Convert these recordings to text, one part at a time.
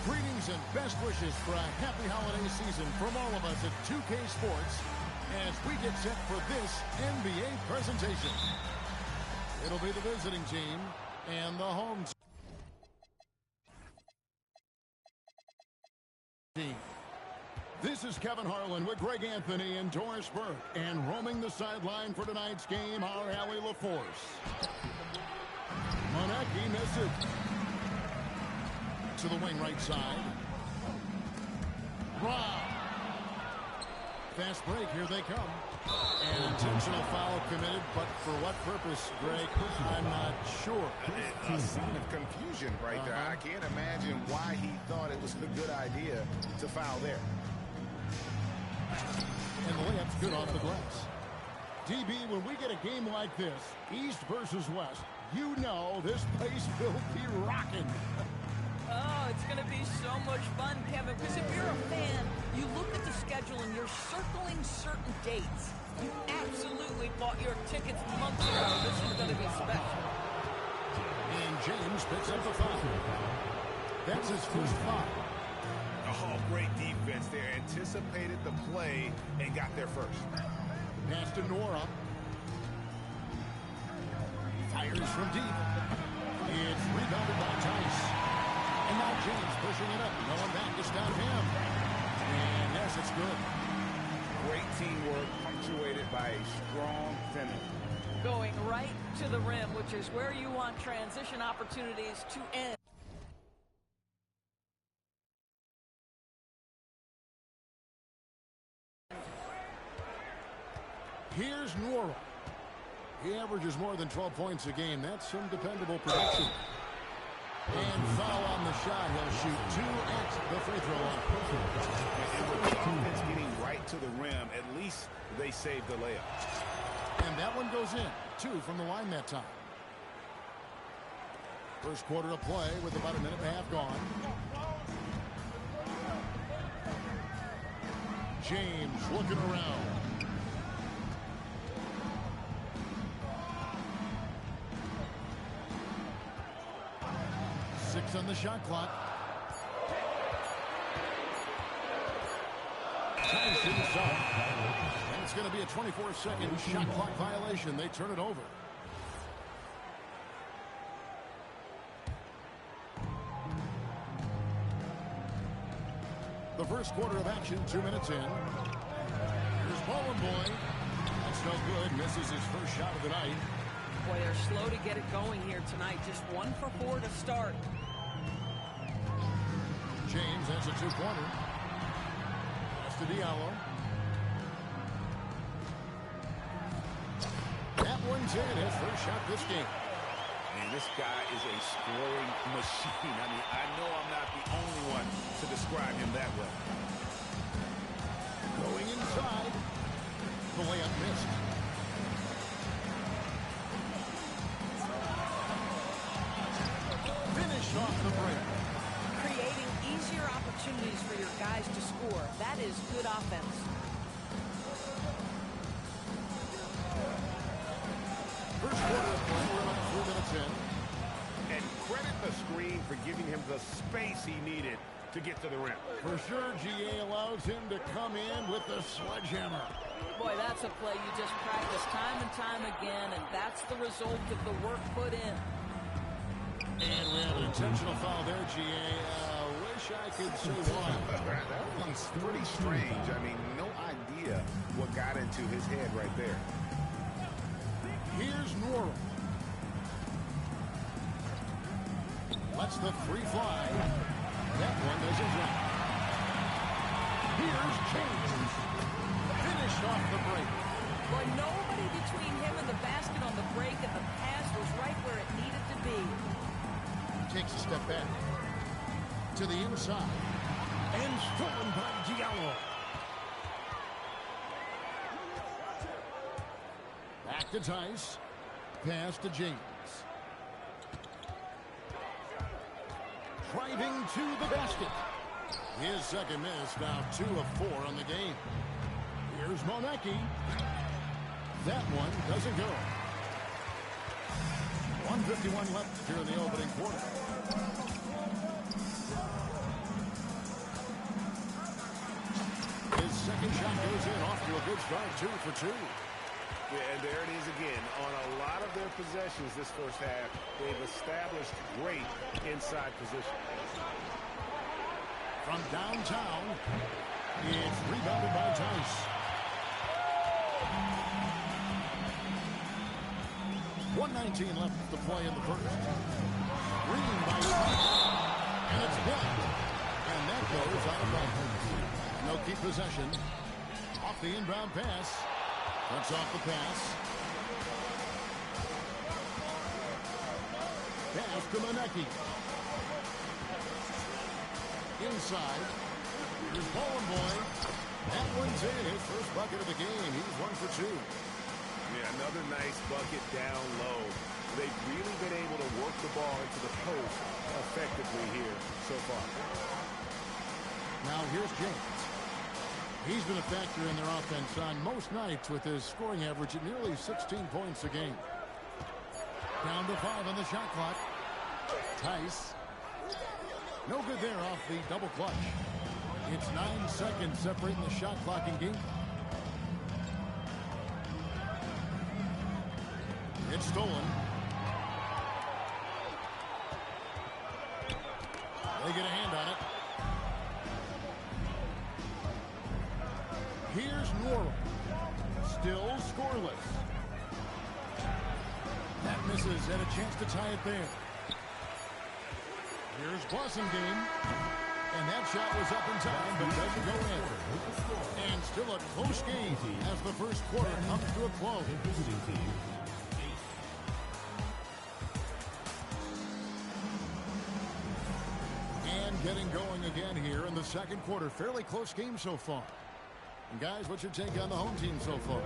Greetings and best wishes for a happy holiday season from all of us at 2K Sports as we get set for this NBA presentation. It'll be the visiting team and the home team. This is Kevin Harlan with Greg Anthony and Doris Burke, and roaming the sideline for tonight's game, our Allie LaForce. Monaco misses to the wing right side. Rob. Fast break, here they come. An intentional foul committed, but for what purpose, Greg? I'm not sure. A sign of confusion right there. I can't imagine why he thought it was a good idea to foul there. And the layup's good off the glass. DB, when we get a game like this, East versus West, you know this place will be rocking. Oh, it's going to be so much fun, Kevin, because if you're a fan, you look at the schedule and you're circling certain dates. You absolutely bought your tickets months ago. This is going to be special. And James picks up the foul. That's his first foul. Oh, great defense there. Anticipated the play and got there first. Pass to Nora. Fires from deep. It's rebounded by Tice. And now James pushing it up. Going back to stop him. And yes, it's good. Great teamwork punctuated by a strong finish. Going right to the rim, which is where you want transition opportunities to end. Here's Nora. He averages more than 12 points a game. That's some dependable production. And foul on the shot. He'll shoot 2 at the free throw line. And with the offense getting right to the rim, at least they saved the layup. And that one goes in. 2 from the line that time. First quarter of play with about a minute and a half gone. James looking around. the shot clock. Time shoots up. And it's going to be a 24-second shot clock violation. They turn it over. The first quarter of action, 2 minutes in. Here's Bowling Boy. That's no good. Misses his first shot of the night. Boy, they're slow to get it going here tonight. Just 1 for 4 to start. James has a two-pointer. Pass to Diallo. That one's in. His first shot this game. Man, this guy is a scoring machine. I mean, I know I'm not the only one to describe him that way. Going inside. The layup missed. Finished off the break. Creating easier opportunities for your guys to score. That is good offense. First quarter of play. We're about 3 minutes in. And credit the screen for giving him the space he needed to get to the rim. For sure, GA allows him to come in with the sledgehammer. Boy, that's a play you just practice time and time again, and that's the result of the work put in. And we have an intentional foul there, GA. Wish I could say why. That one's pretty strange. I mean, no idea what got into his head right there. Here's Norrell. Lets the free fly. That one doesn't drop. Here's James. Finished off the break. Boy, nobody between him and the basket on the break, and the pass was right where it needed to be. Takes a step back. To the inside. And stolen by Diallo. Back to Tice. Pass to James. Driving to the basket. His second miss, now 2 of 4 on the game. Here's Monaco. That one doesn't go. 1:51 left here in the opening quarter. His second shot goes in, off to a good start, 2 for 2. Yeah, and there it is again. On a lot of their possessions this first half, they've established great inside position. From downtown, it's rebounded by Tice. 1:19 left to play in the first. Green by Tice. And it's blocked. And that goes out of bounds. No keep possession. Off the inbound pass. Cuts off the pass. Pass to Monaco. Inside. Here's Bowling Boy. That one's in. His first bucket of the game. He's 1 for 2. Yeah, another nice bucket down low. They've really been able to work the ball into the post effectively here so far. Now here's James. He's been a factor in their offense on most nights with his scoring average at nearly 16 points a game. Down to 5 on the shot clock. Tice. No good there off the double clutch. It's 9 seconds separating the shot clock and game. It's stolen. They get a hand on it. Here's Norrell. Still scoreless. That misses. Had a chance to tie it there. Here's Blasingame. And that shot was up in time, but doesn't go in. And still a close game as the first quarter comes to a close. And getting going again here in the second quarter. Fairly close game so far. And guys, what's your take on the home team so far?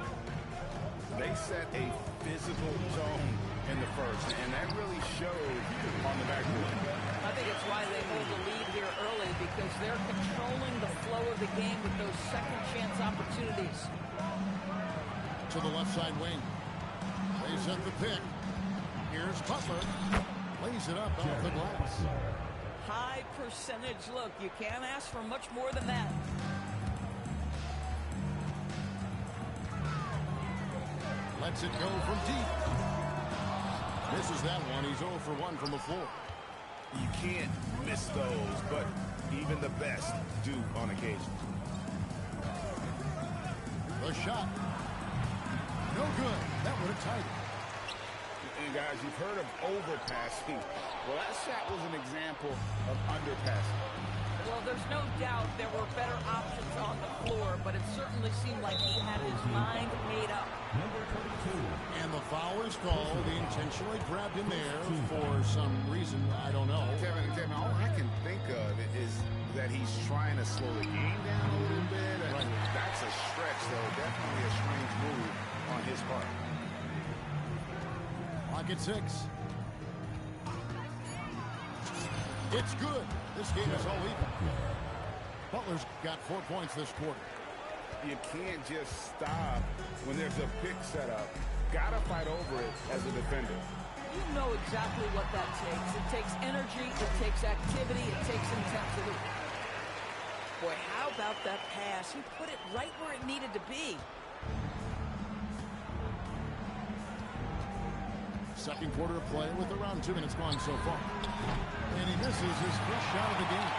They set a physical tone in the first, and that really showed on the backboard. I think it's why they hold the lead here early, because they're controlling the flow of the game with those second chance opportunities. To the left side wing. They sent the pick. Here's Butler. Lays it up off the glass. high percentage look. You can't ask for much more than that. Lets it go from deep. Misses that one. He's 0 for 1 from the floor. You can't miss those, but even the best do on occasion. The shot. No good. That would have tied it. And guys, you've heard of overpassing. Well, that shot was an example of underpassing. Well, there's no doubt there were better options on the floor, but it certainly seemed like he had his mind made up. And the foul is called. He intentionally grabbed him there for some reason. I don't know. Kevin, all I can think of is that he's trying to slow the game down a little bit. Right. That's a stretch, though. Definitely a strange move on his part. Lock at 6. It's good. This game is all even. Butler's got 4 points this quarter. You can't just stop when there's a pick set up. Gotta fight over it as a defender. You know exactly what that takes. It takes energy, it takes activity, it takes intensity. Boy, how about that pass? He put it right where it needed to be. Second quarter of play with around 2 minutes gone so far. And he misses his first shot of the game.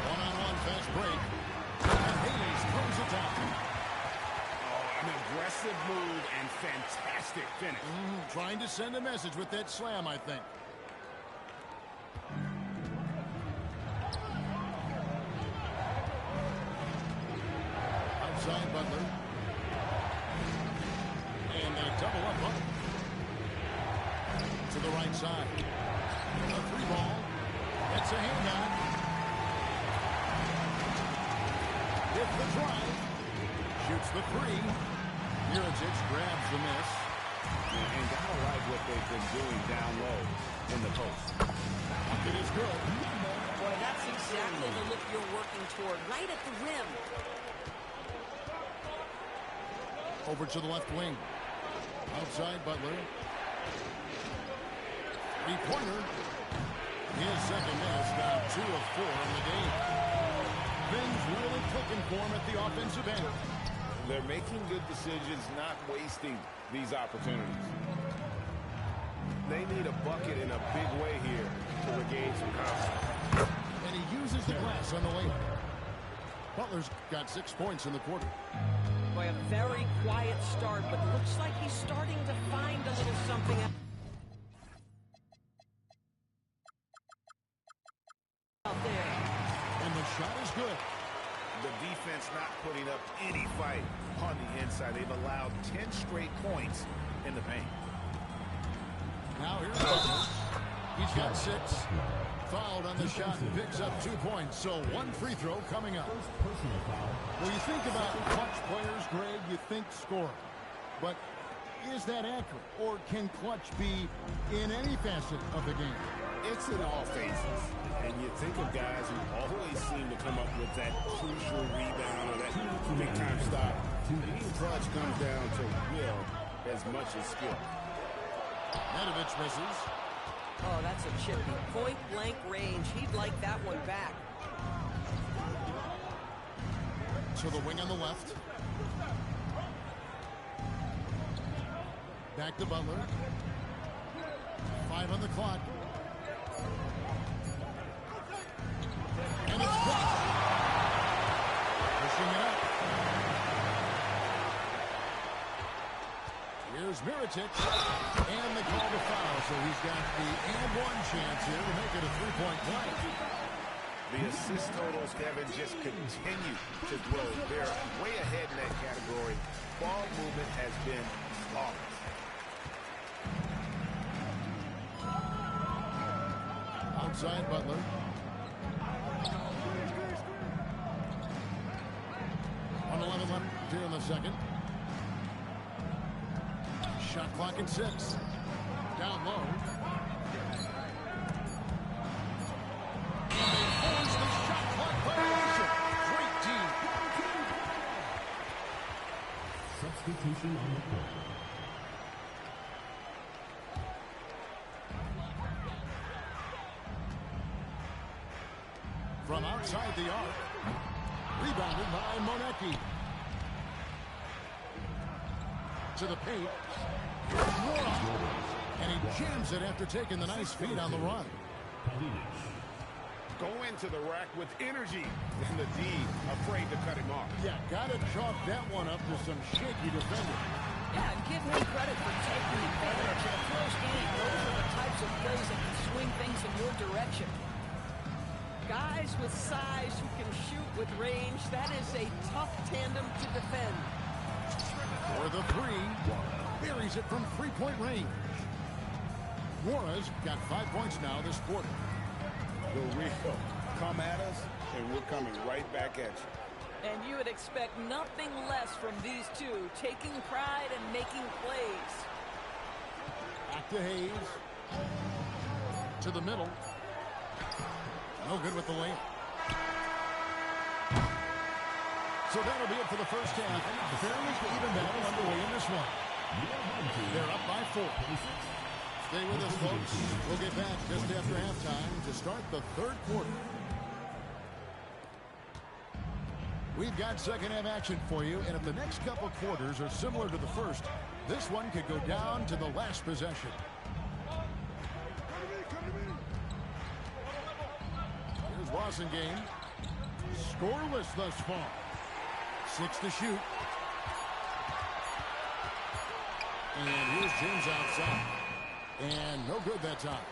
One-on-one fast break. And Hayes throws it down. Oh, an aggressive move and fantastic finish. Trying to send a message with that slam, I think. Outside Butler. And they double up Butler. To the right side. A free ball. It's a handout. With the drive. Shoots the three. Licis grabs the miss. And gotta like what they've been doing down low in the post. It is good. Boy, that's exactly the look you're working toward. Right at the rim. Over to the left wing. Outside Butler. Three-pointer. His second miss, now 2 of 4 in the game. Things really clicking for him at the offensive end. They're making good decisions, not wasting these opportunities. They need a bucket in a big way here to regain some confidence. And he uses the glass on the layup. Butler's got 6 points in the quarter. Boy, a very quiet start, but looks like he's starting to find a little something out there. And the shot is good. The defense not putting up any fight on the inside. They've allowed 10 straight points in the paint. Now here's Butler. He's got 6. Fouled on the shot and picks up 2 points. So 1 free throw coming up. When you think about clutch players, Greg, you think score. But is that accurate? Or can clutch be in any facet of the game? It's in all phases. And you think of guys who always seem to come up with that crucial rebound or that big-time stop. Being clutch comes down to will as much as skill. Nedovic misses. Oh, that's a chippy. Point-blank range. He'd like that one back. To the wing on the left. Back to Butler. 5 on the clock. And it's blocked. Pushing it up. Here's Licis. And they call the foul. So he's got the and-one chance here to make it a 3-point play. The assist totals, Kevin, just continue to grow. They're way ahead in that category. Ball movement has been flawless. Outside Butler. On 11 left here in the second. Shot clock at 6. Down low. And they force the shot clock violation. Great team. Substitution on the court. Defended by Monaco. To the paint. And he jams it after taking the nice feed on the run. Go into the rack with energy. And the D afraid to cut him off. Yeah, got to chalk that one up to some shaky defending. Yeah, and give him credit for taking advantage. In a close game, those are the types of plays that can swing things in your direction. Guys with size who can shoot with range, that is a tough tandem to defend. For the three, buries it from three-point range. Juarez got 5 points now this quarter. The real come at us, and we're coming right back at you. And you would expect nothing less from these two, taking pride and making plays. Back to Hayes. To the middle. No good with the layup. So that'll be it for the first half. Fairly even battle underway in this one. They're up by 4. Stay with us, folks. We'll get back just after halftime to start the third quarter. We've got second half action for you, and if the next couple quarters are similar to the first, this one could go down to the last possession. Here's Wasengame. Scoreless thus far. 6 to shoot. And here's James outside. And no good that time.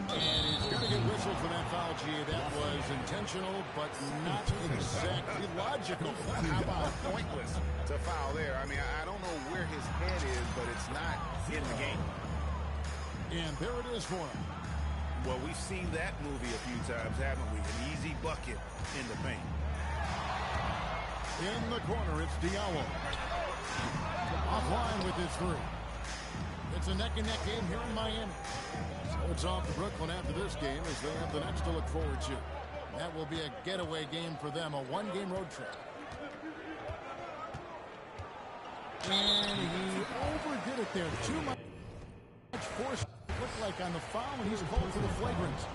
And he's going to get whistled for that foul, G. That was intentional, but not exactly logical. How about pointless to foul there? I mean, I don't know where his head is, but it's not in the game. And there it is for him. Well, we've seen that movie a few times, haven't we? An easy bucket in the paint. In the corner, it's Diallo. Offline with his three. It's a neck-and-neck game here in Miami. So it's off to Brooklyn after this game as they have the next to look forward to. That will be a getaway game for them, a one-game road trip. And he overdid it there. Too much force looked like on the foul when he's called for the flagrant.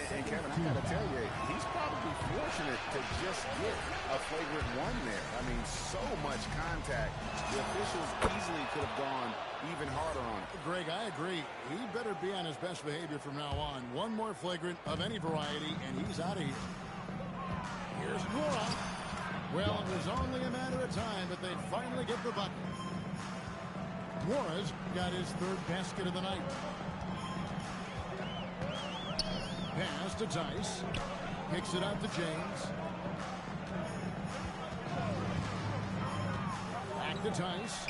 And Kevin, I got to tell you, he's probably fortunate to just get a flagrant one there. I mean, so much contact. The officials easily could have gone even harder on it. Greg, I agree. He better be on his best behavior from now on. One more flagrant of any variety, and he's out of here. Here's Nora. Well, it was only a matter of time, but they'd finally get the bucket. Juarez got his third basket of the night. Pass to Tice. Kicks it out to James. Back to Tice.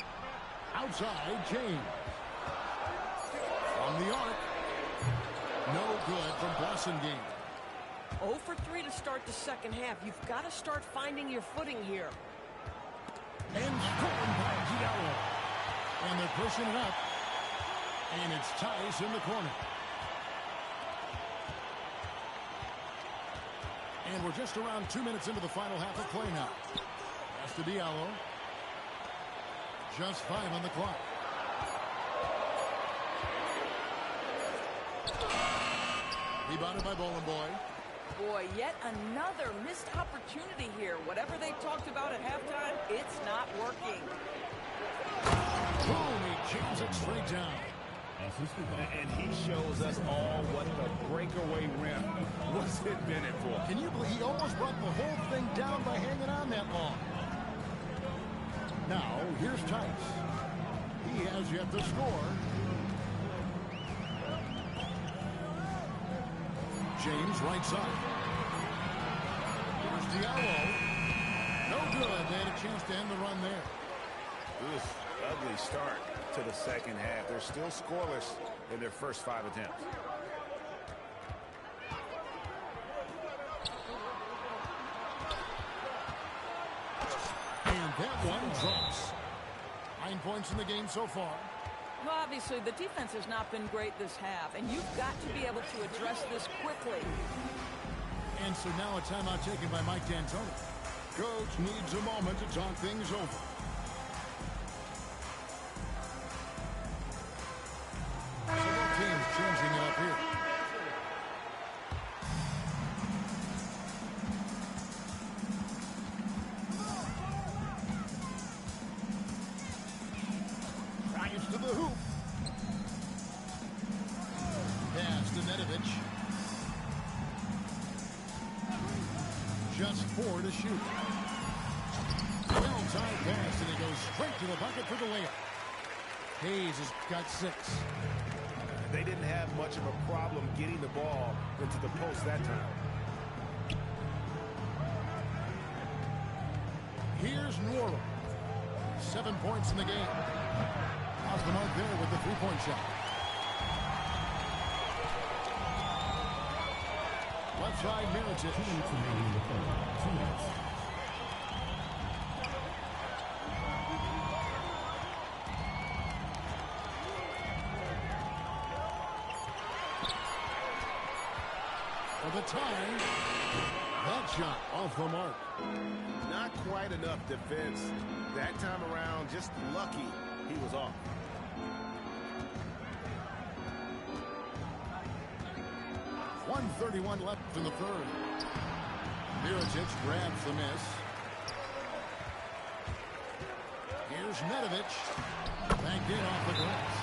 Outside, James. From the arc. No good from Wasengame. 0 for 3 to start the second half. You've got to start finding your footing here. And scored by Diallo. And they're pushing it up. And it's Tice in the corner. And we're just around 2 minutes into the final half of play now. Pass to Diallo. Just 5 on the clock. Rebounded by Bowling Boy. Boy, yet another missed opportunity here. Whatever they talked about at halftime, it's not working. Boom, he jams it straight down. And he shows us all what the breakaway rim was invented for. Can you believe he almost brought the whole thing down by hanging on that long? Now, here's Tice. He has yet to score. James right side. Here's Diallo. No good. They had a chance to end the run there. This ugly start to the second half. They're still scoreless in their first 5 attempts. And that one drops. 9 points in the game so far. Well, obviously, the defense has not been great this half, and you've got to be able to address this quickly. And so now a timeout taken by Mike D'Antoni. Coach needs a moment to talk things over. Several teams changing it up here. 4 to shoot. Well-timed pass, and he goes straight to the bucket for the layup. Hayes has got 6. They didn't have much of a problem getting the ball into the post that time. Here's Norrell. 7 points in the game. Off the mark there with the three-point shot. Left side, Mirotic. For the time, that shot off the mark. Not quite enough defense. That time around, just lucky he was off. .131 left in the third. Mirotic grabs the miss. Here's Nedovic. Banked in off the glass.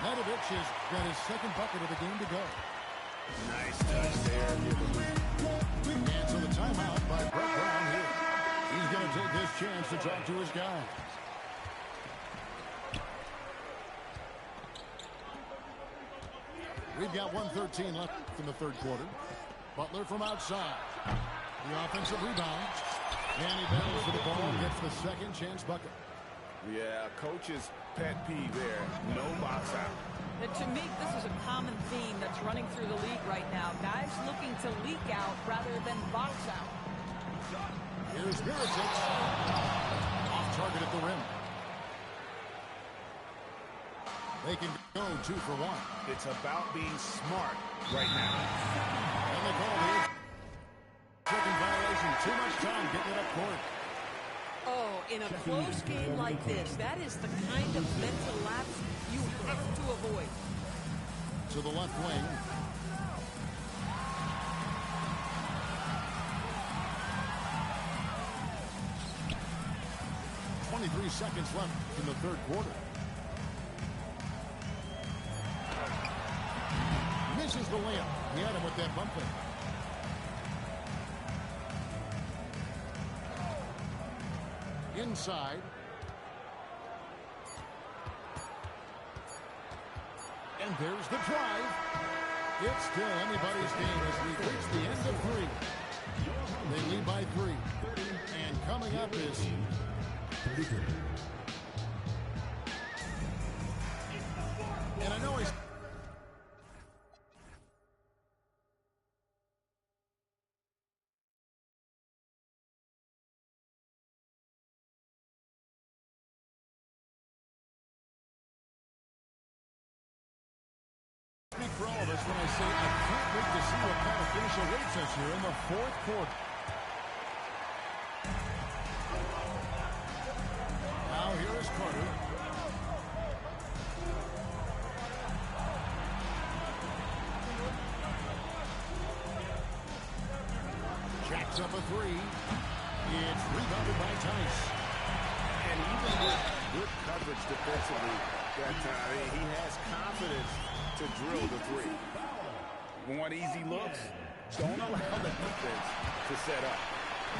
Nedovic has got his second bucket of the game to go. Nice touch there. And so the timeout by Brett Brown here. He's going to take this chance to talk to his guys. We've got 1:13 left in the third quarter. Butler from outside. The offensive rebound. And he battles for the ball and gets the second chance bucket. Yeah, coach's pet peeve there. No box out. And to me, this is a common theme that's running through the league right now. Guys looking to leak out rather than box out. Here's Mirotic. Off target at the rim. They can go 2 for 1. It's about being smart right now. And they call the second violation. Too much time getting it up court. Oh, in a close game like this, that is the kind of mental lapse you have to avoid. To the left wing. .23 seconds left in the third quarter. Misses the layup. He had him with that bump fake. Inside. And there's the drive. It's still anybody's game as we reach the end of 3. They lead by 3. And coming up is... And I know he's... for all of us when I say I can't wait to see what kind of finish awaits us here in the fourth quarter. Now here is Carter. Jacks up a 3. It's rebounded by Tice. And even with good coverage defensively that time, he has confidence to drill the 3. Want easy looks? Don't allow the defense to set up.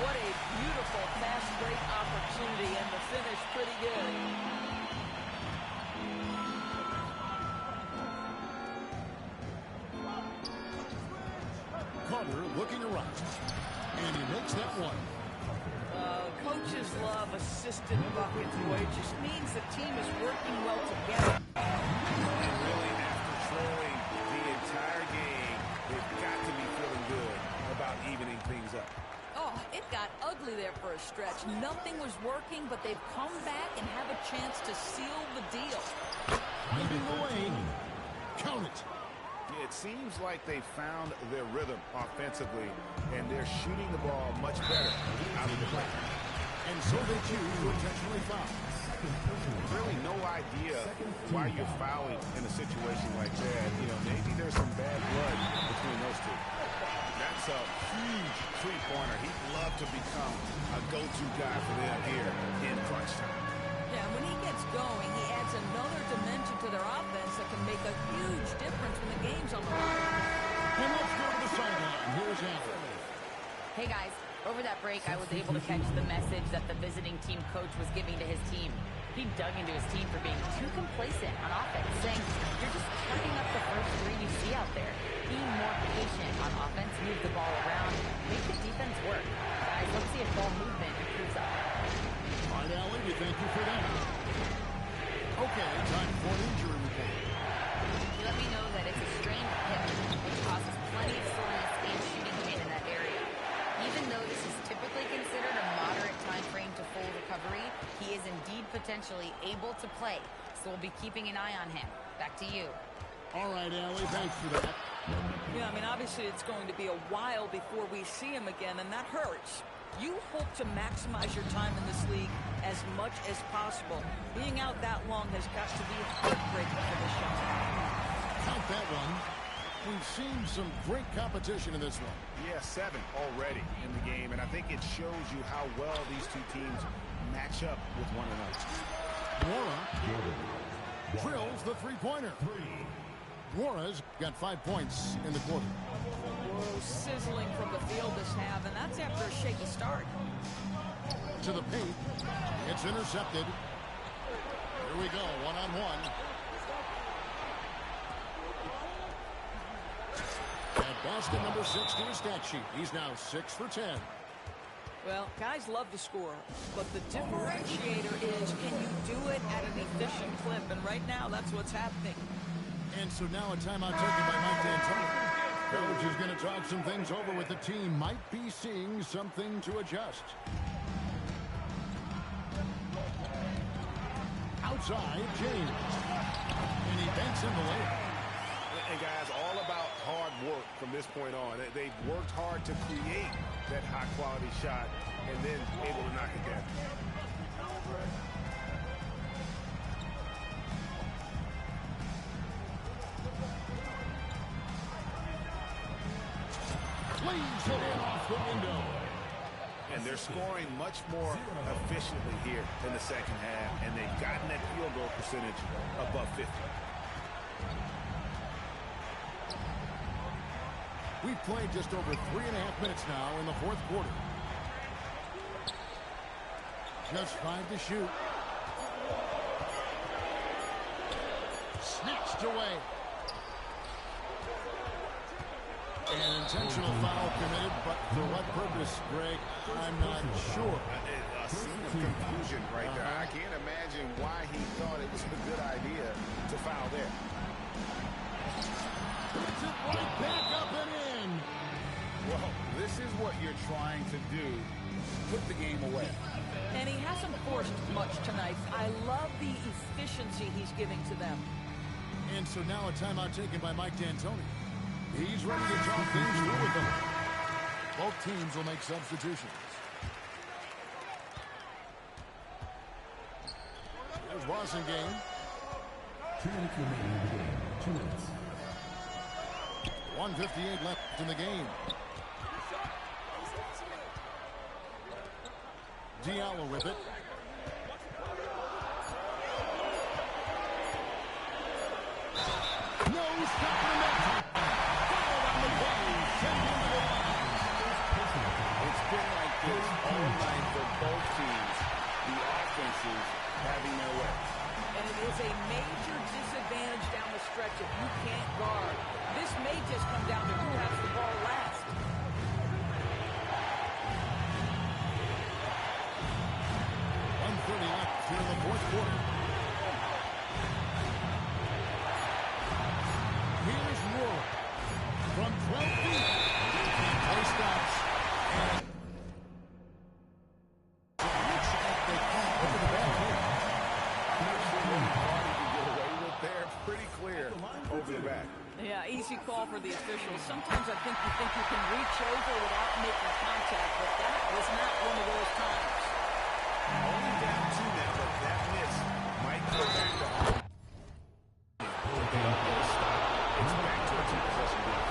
What a beautiful fast break opportunity, and the finish pretty good. Carter looking around. And he makes that one. Coaches love assisted buckets, boy. It just means the team is working well together. And really, after trailing the entire game, they've got to be feeling good about evening things up. Oh, it got ugly there for a stretch. Nothing was working, but they've come back and have a chance to seal the deal. Leading the way. Count it. It seems like they found their rhythm offensively, and they're shooting the ball much better out of the play. And so they choose to intentionally foul. Really no idea why you're fouling in a situation like that. You know, maybe there's some bad blood between those two. That's a huge three-pointer. He'd love to become a go-to guy for them here in crunch time. Yeah, when he gets going, he adds another dimension to their offense that can make a huge difference when the game's on the line. And let's go to the sideline. Here's Allen. Hey, guys. Over that break, I was able to catch the message that the visiting team coach was giving to his team. He dug into his team for being too complacent on offense, saying, you're just chucking up the first three you see out there. Being more patient on offense, move the ball around, make the defense work. Guys, let's see if ball movement improves up. All right, Allie, we thank you for that. Okay, time for an injury report. He let me know that it's a strained hip, which causes plenty of soreness and shooting pain in that area. Even though this is typically considered a moderate time frame to full recovery, he is indeed potentially able to play, so we'll be keeping an eye on him. Back to you. All right, Allie, thanks for that. Yeah, I mean, obviously it's going to be a while before we see him again, and that hurts. You hope to maximize your time in this league as much as possible. Being out that long has got to be heartbreaking for this young man. Count that one. We've seen some great competition in this one. Yeah, 7 already in the game, and I think it shows you how well these two teams match up with one another. Wara drills the three-pointer. Wara's got 5 points in the quarter. Whoa, sizzling from the field this half, and that's after a shaky start. To the paint. It's intercepted. Here we go, one-on-one. And basket number 6 to his stat sheet. He's now 6 for 10. Well, guys love to score, but the differentiator is, can you do it at an efficient clip? And right now, that's what's happening. And so now a timeout taken by Mike D'Antoni. Coach is going to talk some things over with the team. Might be seeing something to adjust. Outside, James. And he banks in the lane. And guys, all about hard work from this point on. They've worked hard to create that high-quality shot and then able to knock it down. Leaves it in off the window. And they're scoring much more efficiently here in the second half, and they've gotten that field goal percentage above 50. We've played just over 3.5 minutes now in the fourth quarter. Just 5 to shoot. Snatched away. An intentional foul committed, but for what purpose, Greg? I'm not sure. A scene of confusion right there. I can't imagine why he thought it was a good idea to foul there. Puts it right back up and in. Well, this is what you're trying to do. Put the game away. And he hasn't forced much tonight. I love the efficiency he's giving to them. And so now a timeout taken by Mike D'Antoni. He's ready to talk things through with them. Both teams will make substitutions. There's Rosengame. 2 minutes remaining in the game. 2 minutes. 1:58 left in the game. Diallo with it. No stop in the net. Fouled on the play. Send him to the line. It's been like this all night for both teams. The offenses having their way. And it is a major disadvantage down the stretch if you can't guard. This may just come down to who has the ball last. 1:30 left here in the fourth quarter. Here's Moore from 12 feet. Play stops. And looks like they can't over the back here. Not sure what he thought he could get away with there. Pretty clear over the back. Yeah, easy call for the officials. Sometimes I think you can reach over without making contact, but that was not one of those times. Only down 2 now, but that miss might go back to home. It's back to a 2-possession game.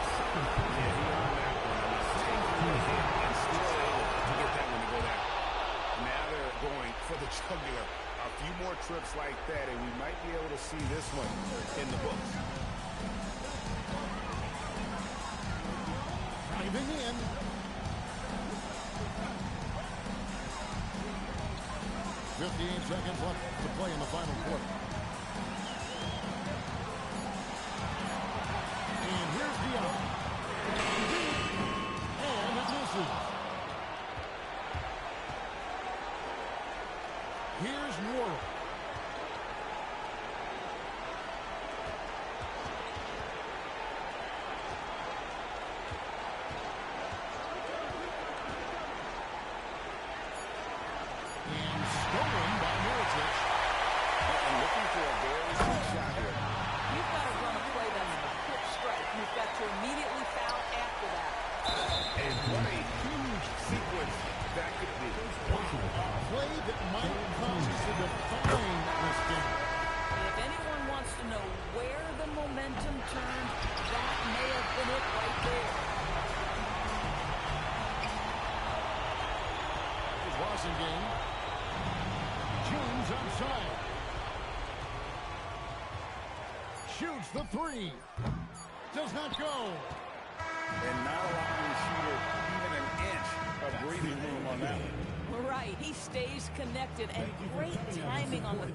Yeah, he on that one. Taking the hit and still able to get that one to go down. Now they're going for the jugular. A few more trips like that, and we might be able to see this one in the books. Driving in. 58 seconds left to play in the final quarter. And here's Dion. And it misses. Here's Worrell. And stolen by Licis. And looking for a very quick shot here. You've got to run a play that's a quick strike. You've got to immediately foul after that. And what a huge sequence that could be. A play that might come to define this game. If anyone wants to know where the momentum turned, that may have been it right there. Here's Washington. James outside. Shoots the three. Does not go. And not allowing the shooter even an inch of breathing room on that one. Right, he stays connected, and great timing on the